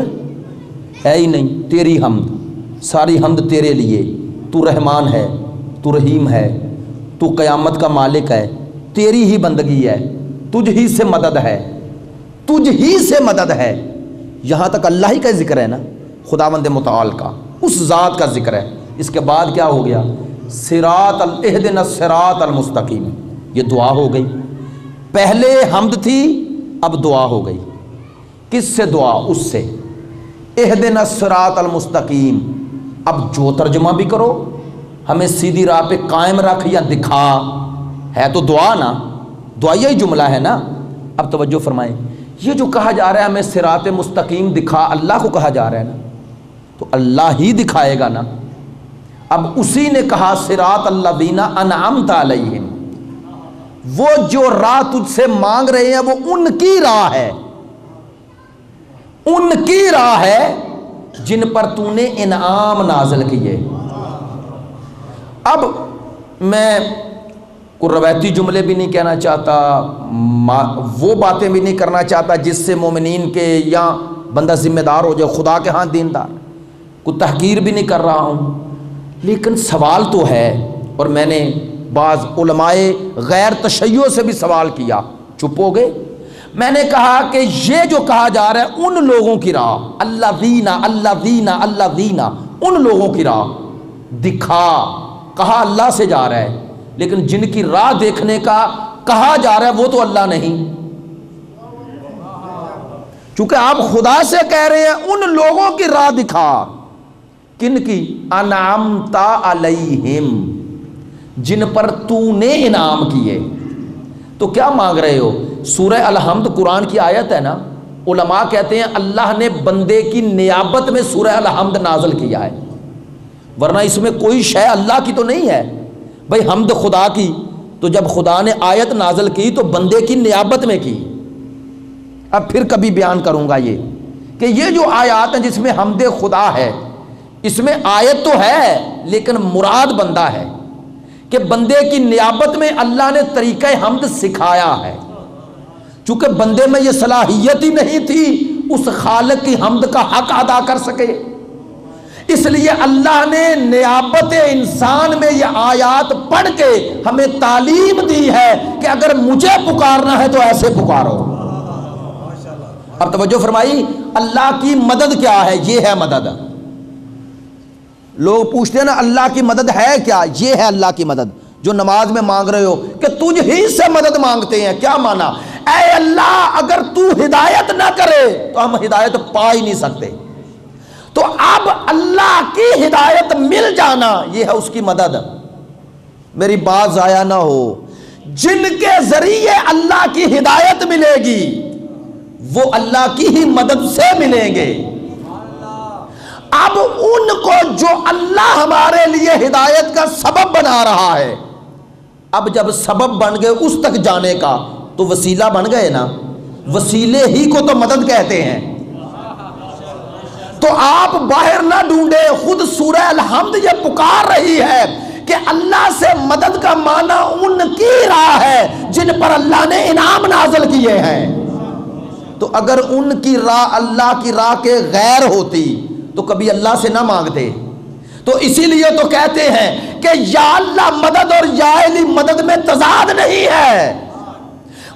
ہے ہی نہیں. تیری حمد، ساری حمد تیرے لیے. تو رحمان ہے، تو رحیم ہے، تو قیامت کا مالک ہے، تیری ہی بندگی ہے، تجھ ہی سے مدد ہے، تجھ ہی سے مدد ہے. یہاں تک اللہ ہی کا ذکر ہے نا، خداوند متعال کا، اس ذات کا ذکر ہے. اس کے بعد کیا ہو گیا؟ صراط اہدنا الصراط المستقیم. یہ دعا ہو گئی. پہلے حمد تھی، اب دعا ہو گئی. کس سے دعا؟ اس سے اہدنا الصراط المستقیم. اب جو ترجمہ بھی کرو، ہمیں سیدھی راہ پہ قائم رکھ یا دکھا، ہے تو دعا نا، دعا یہی جملہ ہے نا. اب توجہ فرمائیں، یہ جو کہا جا رہا ہے ہمیں صراط مستقیم دکھا، اللہ کو کہا جا رہا ہے نا، تو اللہ ہی دکھائے گا نا. اب اسی نے کہا صراط الذین انعمت علیہم، وہ جو راہ تجھ سے مانگ رہے ہیں وہ ان کی راہ ہے، ان کی راہ ہے جن پر تو نے انعام نازل کیے. اب میں کوئی روایتی جملے بھی نہیں کہنا چاہتا، وہ باتیں بھی نہیں کرنا چاہتا جس سے مومنین کے یا بندہ ذمہ دار ہو جائے خدا کے ہاں دیندار، کوئی تحقیر بھی نہیں کر رہا ہوں، لیکن سوال تو ہے۔ اور میں نے بعض علماء غیر تشیع سے بھی سوال کیا، چپ ہو گئے۔ میں نے کہا کہ یہ جو کہا جا رہا ہے ان لوگوں کی راہ، اللہ ان لوگوں کی راہ دکھا، کہا اللہ سے جا رہا ہے، لیکن جن کی راہ دیکھنے کا کہا جا رہا ہے وہ تو اللہ نہیں، چونکہ آپ خدا سے کہہ رہے ہیں ان لوگوں کی راہ دکھا، کن کی؟ انعمت علیہم، جن پر تو نے انعام کیے۔ تو کیا مانگ رہے ہو؟ سورہ الحمد قرآن کی آیت ہے نا، علماء کہتے ہیں اللہ نے بندے کی نیابت میں سورہ الحمد نازل کیا ہے، ورنہ اس میں کوئی شے اللہ کی تو نہیں ہے بھئی، حمد خدا کی، تو جب خدا نے آیت نازل کی تو بندے کی نیابت میں کی۔ اب پھر کبھی بیان کروں گا یہ کہ یہ جو آیات ہیں جس میں حمد خدا ہے، اس میں آیت تو ہے لیکن مراد بندہ ہے، کہ بندے کی نیابت میں اللہ نے طریقہ حمد سکھایا ہے، چونکہ بندے میں یہ صلاحیت ہی نہیں تھی اس خالق کی حمد کا حق ادا کر سکے، اس لیے اللہ نے نیابت انسان میں یہ آیات پڑھ کے ہمیں تعلیم دی ہے کہ اگر مجھے پکارنا ہے تو ایسے پکارو۔ اب توجہ فرمائی، اللہ کی مدد کیا ہے؟ یہ ہے مدد۔ لوگ پوچھتے ہیں نا اللہ کی مدد ہے کیا؟ یہ ہے اللہ کی مدد جو نماز میں مانگ رہے ہو کہ تجھ ہی سے مدد مانگتے ہیں۔ کیا مانا؟ اے اللہ اگر تو ہدایت نہ کرے تو ہم ہدایت پا ہی نہیں سکتے، تو اب اللہ کی ہدایت مل جانا یہ ہے اس کی مدد۔ میری بات ضائع نہ ہو، جن کے ذریعے اللہ کی ہدایت ملے گی وہ اللہ کی ہی مدد سے ملیں گے۔ اب ان کو جو اللہ ہمارے لیے ہدایت کا سبب بنا رہا ہے، اب جب سبب بن گئے اس تک جانے کا تو وسیلہ بن گئے نا، وسیلے ہی کو تو مدد کہتے ہیں۔ تو آپ باہر نہ ڈھونڈے، خود سورہ الحمد یہ پکار رہی ہے کہ اللہ سے مدد کا معنی ان کی راہ ہے جن پر اللہ نے انعام نازل کیے ہیں۔ تو اگر ان کی راہ اللہ کی راہ کے غیر ہوتی تو کبھی اللہ سے نہ مانگتے، تو اسی لیے تو کہتے ہیں کہ یا اللہ مدد اور یا علی مدد میں تضاد نہیں ہے،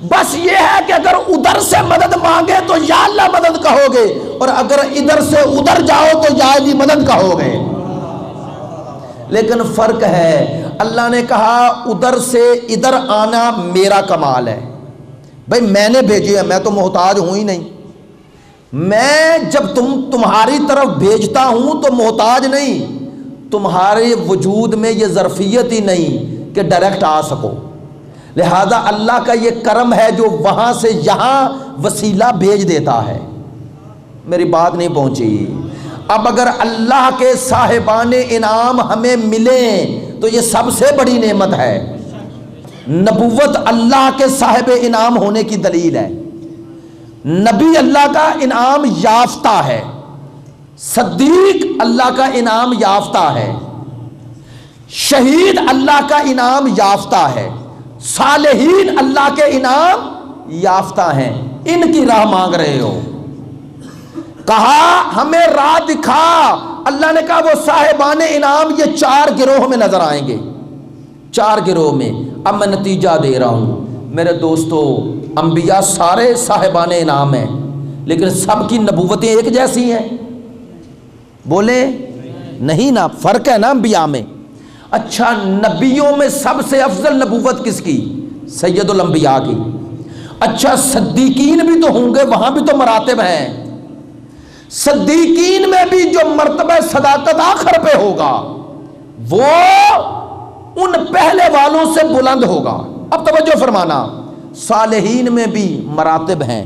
بس یہ ہے کہ اگر ادھر سے مدد مانگے تو یا اللہ مدد کہو گے، اور اگر ادھر سے ادھر جاؤ تو یا علی مدد کہو گے۔ لیکن فرق ہے، اللہ نے کہا ادھر سے ادھر آنا میرا کمال ہے، بھئی میں نے بھیجی ہے، میں تو محتاج ہوں ہی نہیں، میں جب تمہاری طرف بھیجتا ہوں تو محتاج نہیں، تمہارے وجود میں یہ ظرفیت ہی نہیں کہ ڈائریکٹ آ سکو، لہذا اللہ کا یہ کرم ہے جو وہاں سے یہاں وسیلہ بھیج دیتا ہے۔ میری بات نہیں پہنچی۔ اب اگر اللہ کے صاحبان انعام ہمیں ملیں تو یہ سب سے بڑی نعمت ہے۔ نبوت اللہ کے صاحب انعام ہونے کی دلیل ہے، نبی اللہ کا انعام یافتہ ہے، صدیق اللہ کا انعام یافتہ ہے، شہید اللہ کا انعام یافتہ ہے، صالحین اللہ کے انعام یافتہ ہیں۔ ان کی راہ مانگ رہے ہو، کہا ہمیں راہ دکھا، اللہ نے کہا وہ صاحبان انعام یہ 4 گروہ میں نظر آئیں گے، 4 گروہ میں۔ اب میں نتیجہ دے رہا ہوں میرے دوستو، انبیاء سارے صاحبان انعام ہیں لیکن سب کی نبوتیں ایک جیسی ہیں؟ بولے نہیں نا، فرق ہے نا انبیاء میں۔ اچھا نبیوں میں سب سے افضل نبوت کس کی؟ سید الانبیاء کی۔ اچھا صدیقین بھی تو ہوں گے، وہاں بھی تو مراتب ہیں، صدیقین میں بھی جو مرتبہ صداقت آخر پہ ہوگا وہ ان پہلے والوں سے بلند ہوگا۔ اب توجہ فرمانا، صالحین میں بھی مراتب ہیں،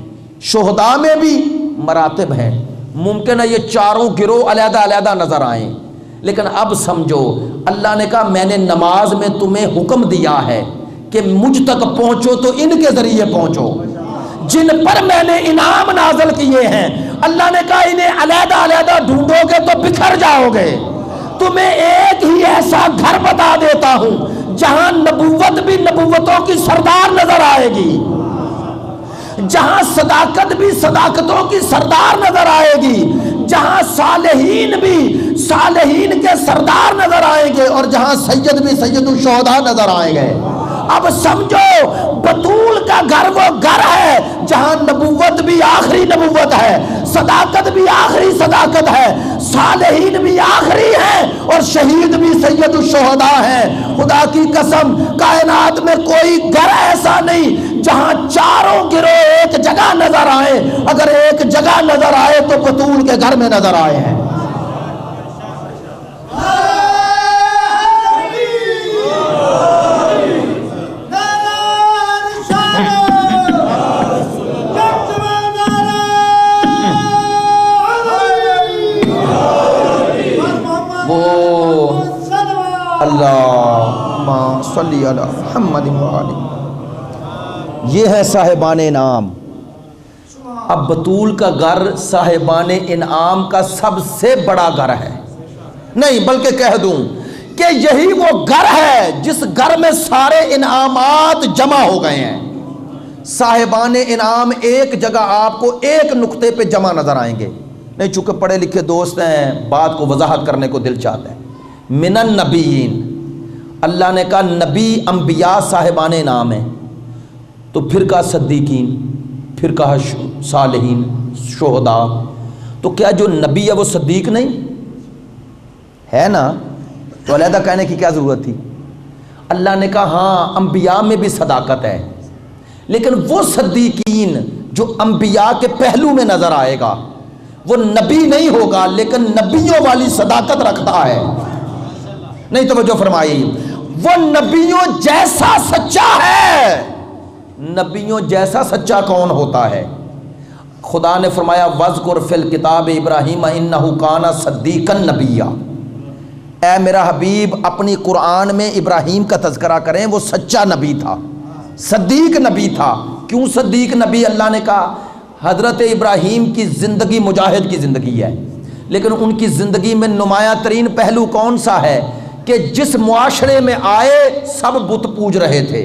شہداء میں بھی مراتب ہیں، ممکن ہے یہ 4 گروہ علیحدہ علیحدہ نظر آئیں، لیکن اب سمجھو اللہ نے کہا میں نے نماز میں تمہیں حکم دیا ہے کہ مجھ تک پہنچو تو ان کے ذریعے پہنچو، جن پر میں نے انعام نازل کیے ہیں۔ اللہ نے کہا انہیں علیحدہ علیحدہ ڈھونڈو گے تو بکھر جاؤ گے، تمہیں ایک ہی ایسا گھر بتا دیتا ہوں جہاں نبوت بھی نبوتوں کی سردار نظر آئے گی، جہاں صداقت بھی صداقتوں کی سردار نظر آئے گی، جہاں صالحین بھی صالحین کے سردار نظر آئیں گے، اور جہاں سید بھی سید الشہداء نظر آئیں گے۔ اب سمجھو بطول کا گھر وہ گھر ہے جہاں نبوت بھی آخری نبوت ہے، صداقت بھی آخری صداقت ہے، صالحین بھی آخری ہیں، اور شہید بھی سید الشہداء ہیں۔ خدا کی قسم کائنات میں کوئی گھر ایسا نہیں جہاں چاروں گروہ ایک جگہ نظر آئے، اگر ایک جگہ نظر آئے تو بطول کے گھر میں نظر آئے ہیں۔ اللہم صلی علی محمد وآلہ۔ یہ ہے صاحبان انعام۔ اب بطول کا گھر صاحبان انعام کا سب سے بڑا گھر ہے، نہیں بلکہ کہہ دوں کہ یہی وہ گھر ہے جس گھر میں سارے انعامات جمع ہو گئے ہیں۔ صاحبان انعام ایک جگہ آپ کو ایک نقطے پہ جمع نظر آئیں گے، نہیں چونکہ پڑھے لکھے دوست ہیں بات کو وضاحت کرنے کو دل چاہتا ہے۔ من النبیین، اللہ نے کہا نبی انبیاء صاحبان انعام ہیں، تو پھر کہا صدیقین، پھر کہا صالحین شہداء، تو کیا جو نبی ہے وہ صدیق نہیں ہے نا؟ تو علیحدہ کہنے کی کیا ضرورت تھی؟ اللہ نے کہا ہاں انبیاء میں بھی صداقت ہے، لیکن وہ صدیقین جو انبیاء کے پہلو میں نظر آئے گا وہ نبی نہیں ہوگا لیکن نبیوں والی صداقت رکھتا ہے۔ نہیں توجہ فرمائی، وہ نبیوں جیسا سچا ہے۔ نبیوں جیسا سچا کون ہوتا ہے؟ خدا نے فرمایا وَاذْكُرْ فِي الْكِتَابِ إِبْرَاهِيمَ إِنَّهُ كَانَ صَدِّيقًا نَبِيًّا۔ اے میرا حبیب اپنی قرآن میں ابراہیم کا تذکرہ کریں، وہ سچا نبی تھا، صدیق نبی تھا۔ کیوں صدیق نبی؟ اللہ نے کہا حضرت ابراہیم کی زندگی مجاہد کی زندگی ہے، لیکن ان کی زندگی میں نمایاں ترین پہلو کون سا ہے کہ جس معاشرے میں آئے سب بت پوج رہے تھے،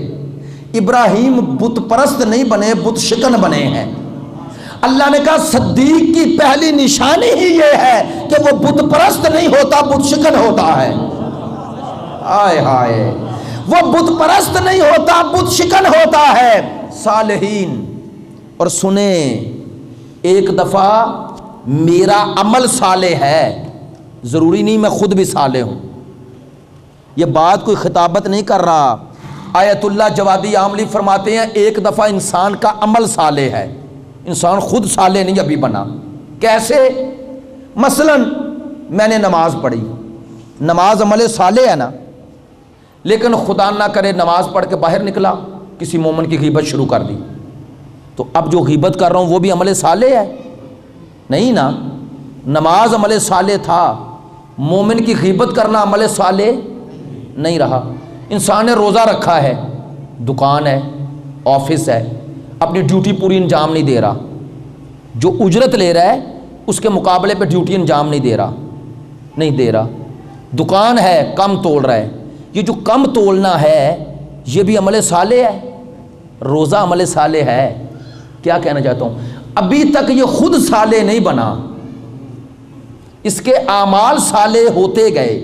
ابراہیم بت پرست نہیں بنے، بت شکن بنے ہیں۔ اللہ نے کہا صدیق کی پہلی نشانی ہی یہ ہے کہ وہ بت پرست نہیں ہوتا، بت شکن ہوتا ہے۔ آئے ہائے، وہ بت پرست نہیں ہوتا، بت شکن ہوتا ہے۔ صالحین، اور سنیں ایک دفعہ میرا عمل صالح ہے، ضروری نہیں میں خود بھی صالح ہوں، یہ بات کوئی خطابت نہیں کر رہا۔ آیت اللہ جوادی عاملی فرماتے ہیں ایک دفعہ انسان کا عمل صالح ہے، انسان خود صالح نہیں ابھی بنا۔ کیسے؟ مثلا میں نے نماز پڑھی، نماز عمل صالح ہے نا، لیکن خدا نہ کرے نماز پڑھ کے باہر نکلا، کسی مومن کی غیبت شروع کر دی، تو اب جو غیبت کر رہا ہوں وہ بھی عمل صالح ہے؟ نہیں نا، نماز عمل صالح تھا، مومن کی غیبت کرنا عمل صالح نہیں رہا۔ انسان نے روزہ رکھا ہے، دکان ہے، آفس ہے، اپنی ڈیوٹی پوری انجام نہیں دے رہا، جو اجرت لے رہا ہے اس کے مقابلے پہ ڈیوٹی انجام نہیں دے رہا، دکان ہے کم تول رہا ہے، یہ جو کم تولنا ہے یہ بھی عمل صالح ہے، روزہ عمل صالح ہے۔ کیا کہنا چاہتا ہوں، ابھی تک یہ خود صالح نہیں بنا، اس کے اعمال صالح ہوتے گئے،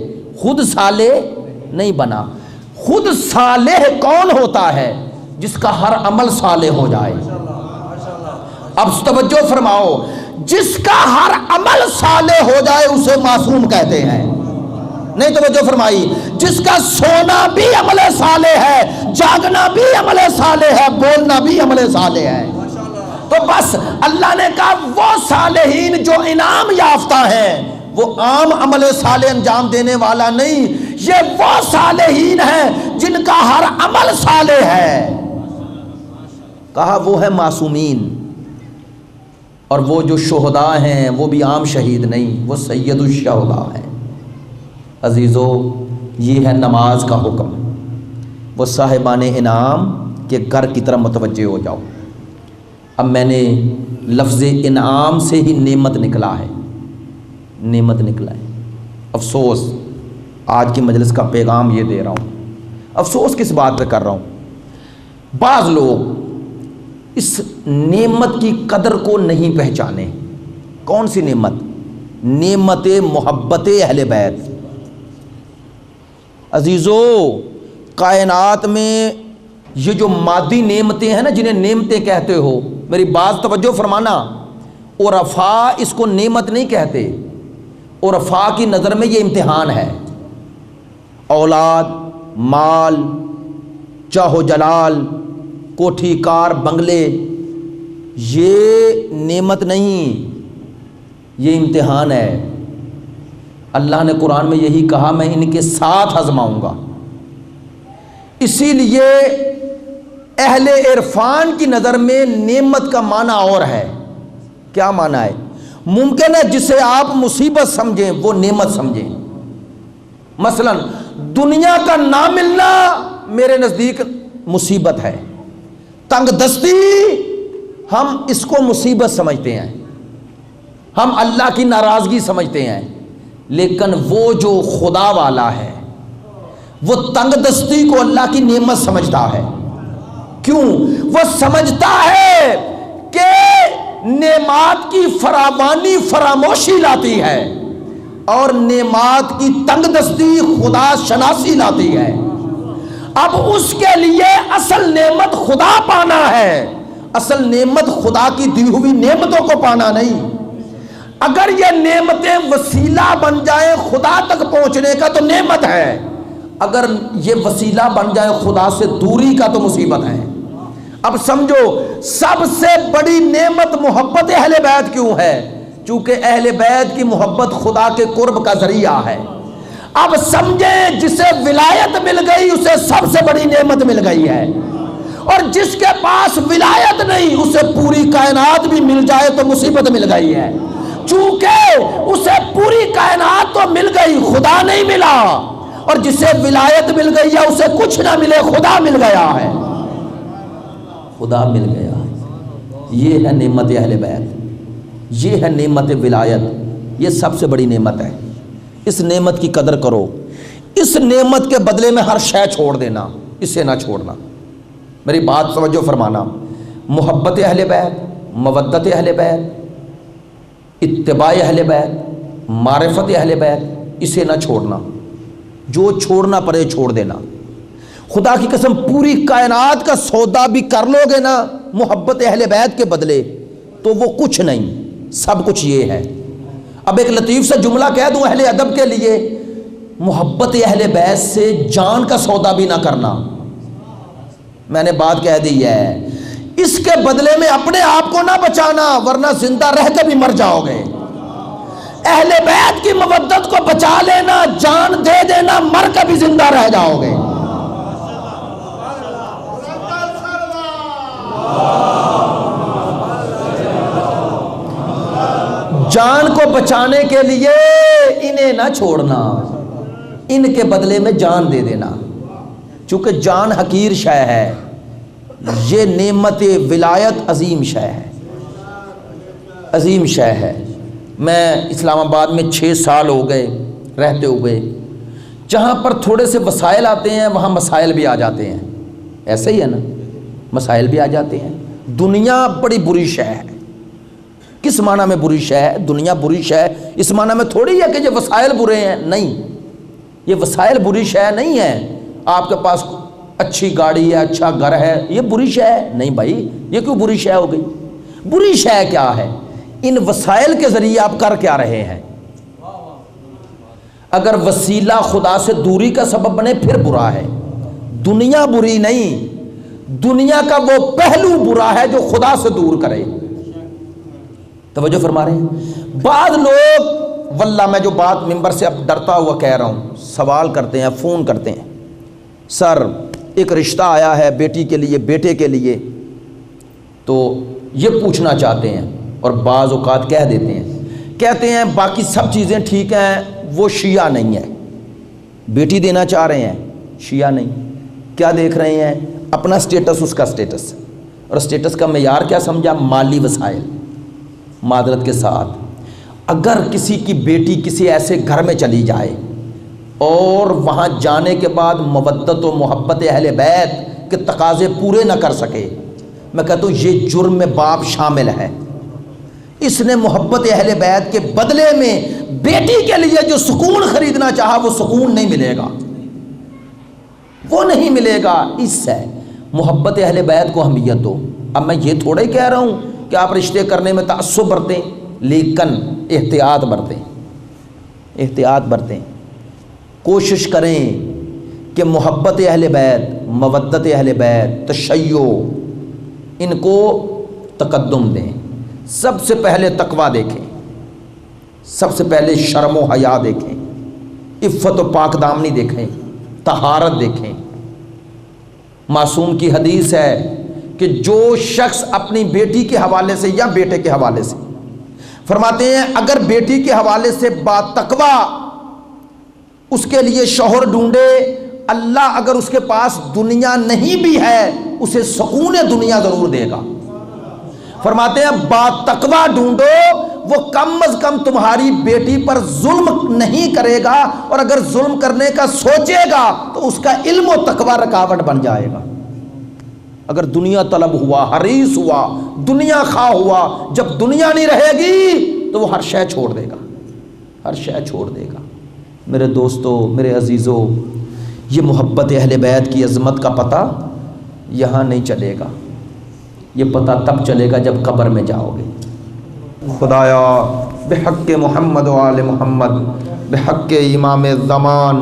خود صالح نہیں بنا۔ خود صالح کون ہوتا ہے؟ جس کا ہر عمل صالح ہو جائے۔ اب توجہ فرماؤ، جس کا ہر عمل صالح ہو جائے اسے معصوم کہتے ہیں۔ نہیں توجہ فرمائی، جس کا سونا بھی عمل صالح ہے، جاگنا بھی عمل صالح ہے، بولنا بھی عمل صالح ہے، تو بس اللہ نے کہا وہ صالحین جو انعام یافتہ ہیں وہ عام عمل صالح انجام دینے والا نہیں، یہ وہ صالحین ہیں جن کا ہر عمل صالح ہے۔ کہا وہ ہے معصومین، اور وہ جو شہداء ہیں وہ بھی عام شہید نہیں، وہ سید الشہداء ہیں۔ عزیزو، یہ ہے نماز کا حکم۔ وہ صاحبان انعام کے گھر کی طرف متوجہ ہو جاؤ۔ اب میں نے لفظ انعام سے ہی نعمت نکلا ہے، نعمت نکلا ہے۔ افسوس، آج کی مجلس کا پیغام یہ دے رہا ہوں، افسوس کس بات پہ کر رہا ہوں، بعض لوگ اس نعمت کی قدر کو نہیں پہچانے۔ کون سی نعمت؟ نعمت محبت اہل بیت۔ عزیزو، کائنات میں یہ جو مادی نعمتیں ہیں نا، جنہیں نعمتیں کہتے ہو، میری بات توجہ فرمانا، عرفاء اس کو نعمت نہیں کہتے، عرفاء کی نظر میں یہ امتحان ہے۔ اولاد، مال، چاہو جلال، کوٹھی کار، بنگلے، یہ نعمت نہیں، یہ امتحان ہے۔ اللہ نے قرآن میں یہی کہا، میں ان کے ساتھ آزماؤں گا۔ اسی لیے اہل عرفان کی نظر میں نعمت کا معنی اور ہے۔ کیا معنی ہے؟ ممکن ہے جسے آپ مصیبت سمجھیں وہ نعمت سمجھیں۔ مثلا دنیا کا نہ ملنا میرے نزدیک مصیبت ہے، تنگ دستی ہم اس کو مصیبت سمجھتے ہیں، ہم اللہ کی ناراضگی سمجھتے ہیں، لیکن وہ جو خدا والا ہے وہ تنگ دستی کو اللہ کی نعمت سمجھتا ہے۔ کیوں؟ وہ سمجھتا ہے کہ نعمات کی فراوانی فراموشی لاتی ہے اور نعمات کی تنگ دستی خدا شناسی لاتی ہے۔ اب اس کے لیے اصل نعمت خدا پانا ہے، اصل نعمت خدا کی دی ہوئی نعمتوں کو پانا نہیں۔ اگر یہ نعمتیں وسیلہ بن جائیں خدا تک پہنچنے کا تو نعمت ہے، اگر یہ وسیلہ بن جائے خدا سے دوری کا تو مصیبت ہے۔ اب سمجھو، سب سے بڑی نعمت محبت اہل بیت کیوں ہے؟ چونکہ اہل بیت کی محبت خدا کے قرب کا ذریعہ ہے۔ اب سمجھیں، جسے ولایت مل گئی اسے سب سے بڑی نعمت مل گئی ہے، اور جس کے پاس ولایت نہیں اسے پوری کائنات بھی مل جائے تو مصیبت مل گئی ہے۔ چونکہ اسے پوری کائنات تو مل گئی، خدا نہیں ملا، اور جسے ولایت مل گئی ہے اسے کچھ نہ ملے، خدا مل گیا ہے، خدا مل گیا ہے۔ یہ ہے نعمت اہل بیت، یہ ہے نعمت ولایت، یہ سب سے بڑی نعمت ہے۔ اس نعمت کی قدر کرو، اس نعمت کے بدلے میں ہر شے چھوڑ دینا، اسے نہ چھوڑنا۔ میری بات توجہ فرمانا، محبت اہل بیت، مودت اہل بیت، اتباع اہل بیت، معرفت اہل بیت، اسے نہ چھوڑنا، جو چھوڑنا پڑے چھوڑ دینا۔ خدا کی قسم پوری کائنات کا سودا بھی کر لو گے نا محبت اہل بیت کے بدلے تو وہ کچھ نہیں، سب کچھ یہ ہے۔ اب ایک لطیف سا جملہ کہہ دوں اہل ادب کے لیے، محبت اہل بیت سے جان کا سودا بھی نہ کرنا۔ میں نے بات کہہ دی ہے، اس کے بدلے میں اپنے آپ کو نہ بچانا ورنہ زندہ رہ کے بھی مر جاؤ گے۔ اہل بیت کی مودت کو بچا لینا، جان دے دینا، مر کے بھی زندہ رہ جاؤ گے۔ جان کو بچانے کے لیے انہیں نہ چھوڑنا، ان کے بدلے میں جان دے دینا، چونکہ جان حقیر شے ہے، یہ نعمت ولایت عظیم شے ہے، عظیم شے ہے۔ میں اسلام آباد میں 6 سال ہو گئے رہتے ہوئے، جہاں پر تھوڑے سے وسائل آتے ہیں وہاں مسائل بھی آ جاتے ہیں، ایسے ہی ہے نا، مسائل بھی آ جاتے ہیں۔ دنیا بڑی بری شے ہے۔ کس معنی میں بری شے ہے؟ دنیا بری شے ہے اس معنی میں تھوڑی ہے کہ یہ وسائل برے ہیں، نہیں، یہ وسائل بری شے نہیں ہے۔ آپ کے پاس اچھی گاڑی ہے، اچھا گھر ہے، یہ بری شے ہے؟ نہیں بھائی، یہ کیوں بری شے ہو گئی؟ بری شے کیا ہے؟ ان وسائل کے ذریعے آپ کر کیا رہے ہیں؟ اگر وسیلہ خدا سے دوری کا سبب بنے پھر برا ہے۔ دنیا بری نہیں، دنیا کا وہ پہلو برا ہے جو خدا سے دور کرے۔ توجہ فرما رہے ہیں؟ بعض لوگ، واللہ میں جو بات ممبر سے اب ڈرتا ہوا کہہ رہا ہوں، سوال کرتے ہیں، فون کرتے ہیں، سر ایک رشتہ آیا ہے بیٹی کے لیے، بیٹے کے لیے، تو یہ پوچھنا چاہتے ہیں، اور بعض اوقات کہہ دیتے ہیں، کہتے ہیں باقی سب چیزیں ٹھیک ہیں، وہ شیعہ نہیں ہے، بیٹی دینا چاہ رہے ہیں، شیعہ نہیں، کیا دیکھ رہے ہیں؟ اپنا سٹیٹس، اس کا سٹیٹس، اور سٹیٹس کا معیار کیا سمجھا؟ مالی وسائل۔ معذرت کے ساتھ، اگر کسی کی بیٹی کسی ایسے گھر میں چلی جائے اور وہاں جانے کے بعد مودت و محبت اہل بیت کے تقاضے پورے نہ کر سکے، میں کہتا ہوں یہ جرم میں باپ شامل ہے۔ اس نے محبت اہل بیت کے بدلے میں بیٹی کے لیے جو سکون خریدنا چاہا وہ سکون نہیں ملے گا، وہ نہیں ملے گا۔ اس سے محبت اہل بیت کو اہمیت دو۔ اب میں یہ تھوڑا ہی کہہ رہا ہوں کہ آپ رشتے کرنے میں تعصب برتیں، لیکن احتیاط برتیں، احتیاط برتیں، کوشش کریں کہ محبت اہل بیت، مودت اہل بیت، تشیع، ان کو تقدم دیں۔ سب سے پہلے تقویٰ دیکھیں، سب سے پہلے شرم و حیا دیکھیں، عفت و پاک دامنی دیکھیں، طہارت دیکھیں۔ معصوم کی حدیث ہے کہ جو شخص اپنی بیٹی کے حوالے سے یا بیٹے کے حوالے سے، فرماتے ہیں اگر بیٹی کے حوالے سے با تقویٰ اس کے لیے شوہر ڈھونڈے، اللہ اگر اس کے پاس دنیا نہیں بھی ہے اسے سکون دنیا ضرور دے گا۔ فرماتے ہیں با تقویٰ ڈھونڈو، وہ کم از کم تمہاری بیٹی پر ظلم نہیں کرے گا، اور اگر ظلم کرنے کا سوچے گا تو اس کا علم و تقویٰ رکاوٹ بن جائے گا۔ اگر دنیا طلب ہوا، حریص ہوا، دنیا خواہ ہوا، جب دنیا نہیں رہے گی تو وہ ہر شے چھوڑ دے گا، ہر شے چھوڑ دے گا۔ میرے دوستو، میرے عزیزو، یہ محبت اہل بیت کی عظمت کا پتہ یہاں نہیں چلے گا، یہ پتہ تب چلے گا جب قبر میں جاؤ گے۔ خدایا بحق محمد و آل محمد، بحق امام الزمان،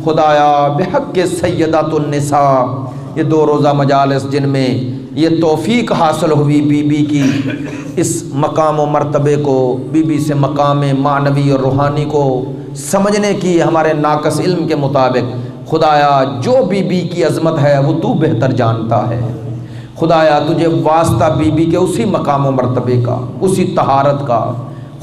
خدایا بحق سیدات النساء، یہ 2 روزہ مجالس جن میں یہ توفیق حاصل ہوئی بی بی کی اس مقام و مرتبے کو، بی بی سے مقام معنوی اور روحانی کو سمجھنے کی ہمارے ناقص علم کے مطابق، خدایا جو بی بی کی عظمت ہے وہ تو بہتر جانتا ہے۔ خدایا تجھے واسطہ بی بی کے اسی مقام و مرتبے کا، اسی طہارت کا،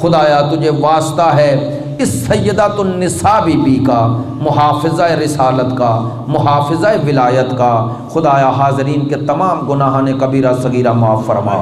خدایا تجھے واسطہ ہے اس سیدات النساء بی بی کا، محافظہ رسالت کا، محافظہ ولایت کا۔ خدایا حاضرین کے تمام گناہان کبیرہ صغیرہ معاف فرما۔